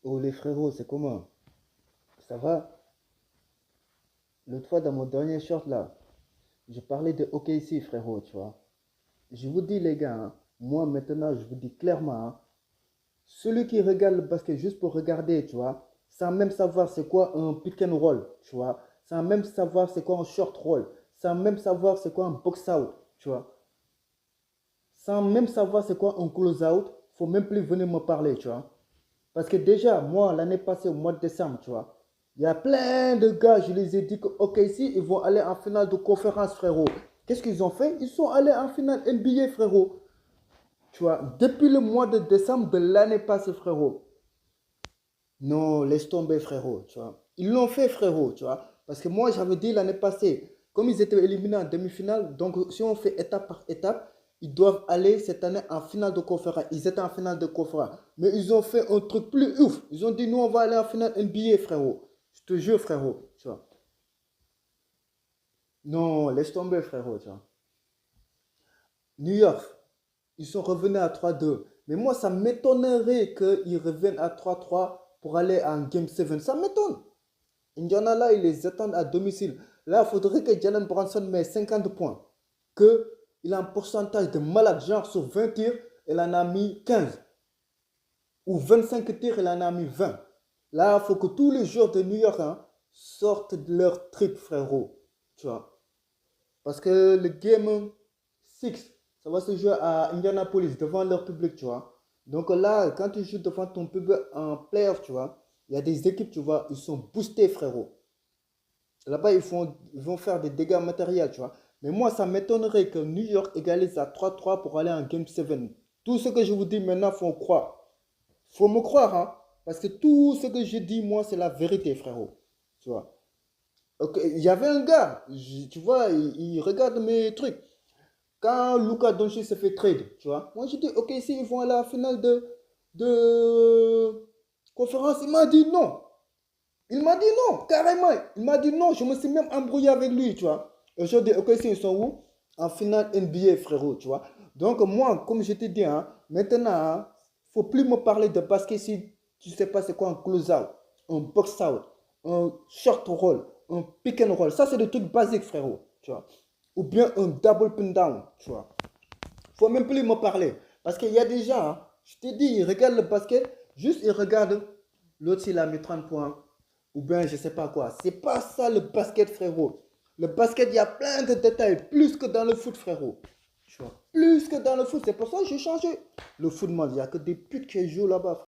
Oh les frérots, c'est comment? Ça va? L'autre fois dans mon dernier short là, je parlais de OKC frérot, tu vois. Je vous dis les gars, hein, moi maintenant je vous dis clairement, hein, celui qui regarde le basket juste pour regarder, tu vois, sans même savoir c'est quoi un pick and roll, tu vois, sans même savoir c'est quoi un short roll, sans même savoir c'est quoi un box out, tu vois, sans même savoir c'est quoi un close out, faut même plus venir me parler, tu vois. Parce que déjà, moi, l'année passée, au mois de décembre, tu vois, il y a plein de gars, je les ai dit que, ok, si, ils vont aller en finale de conférence, frérot. Qu'est-ce qu'ils ont fait? Ils sont allés en finale NBA, frérot. Tu vois, depuis le mois de décembre de l'année passée, frérot. Non, laisse tomber, frérot, tu vois. Ils l'ont fait, frérot, tu vois. Parce que moi, j'avais dit l'année passée, comme ils étaient éliminés en demi-finale, donc si on fait étape par étape, ils doivent aller cette année en finale de conférence. Ils étaient en finale de conférence. Mais ils ont fait un truc plus ouf. Ils ont dit, nous, on va aller en finale NBA, frérot. Je te jure, frérot, tu vois. Non, laisse tomber, frérot, tu vois. New York, ils sont revenus à 3-2. Mais moi, ça m'étonnerait qu'ils reviennent à 3-3 pour aller en Game 7. Ça m'étonne. Indiana, là, ils les attendent à domicile. Là, il faudrait que Jalen Brunson mette 50 points. Qu'il a un pourcentage de malade, genre sur 20 tirs, il en a mis 15. Ou 25 tirs, il en a mis 20. Là, il faut que tous les joueurs de New York, hein, sortent de leur trip, frérot. Tu vois. Parce que le Game 6, ça va se jouer à Indianapolis, devant leur public, tu vois. Donc là, quand tu joues devant ton public en playoff, tu vois, il y a des équipes, tu vois, ils sont boostés, frérot. Là-bas, ils vont faire des dégâts matériels, tu vois. Mais moi, ça m'étonnerait que New York égalise à 3-3 pour aller en Game 7. Tout ce que je vous dis maintenant, faut croire. Faut me croire, hein. Parce que tout ce que je dis, moi, c'est la vérité, frérot. Tu vois. Ok, il y avait un gars, tu vois, il regarde mes trucs. Quand Luka Doncic se fait trade, tu vois. Moi, je dis, ok, si ils vont à la finale de conférence, il m'a dit non. Il m'a dit non, carrément. Il m'a dit non. Je me suis même embrouillé avec lui, tu vois. Aujourd'hui, ok, ils sont où? En finale NBA, frérot, tu vois. Donc, moi, comme je t'ai dit, hein, maintenant, hein, faut plus me parler de basket si tu sais pas c'est quoi un close-out, un box-out, un short roll, un pick and roll. Ça, c'est des trucs basiques, frérot, tu vois. Ou bien un double pin down, tu vois. Faut même plus me parler. Parce qu'il y a des gens, hein, je t'ai dit, ils regardent le basket, juste ils regardent l'autre s'il a mis 30 points, ou bien je sais pas quoi. C'est pas ça le basket, frérot. Le basket, il y a plein de détails, plus que dans le foot, frérot. Tu vois, plus que dans le foot. C'est pour ça que j'ai changé. Le football, il n'y a que des putes qui jouent là-bas.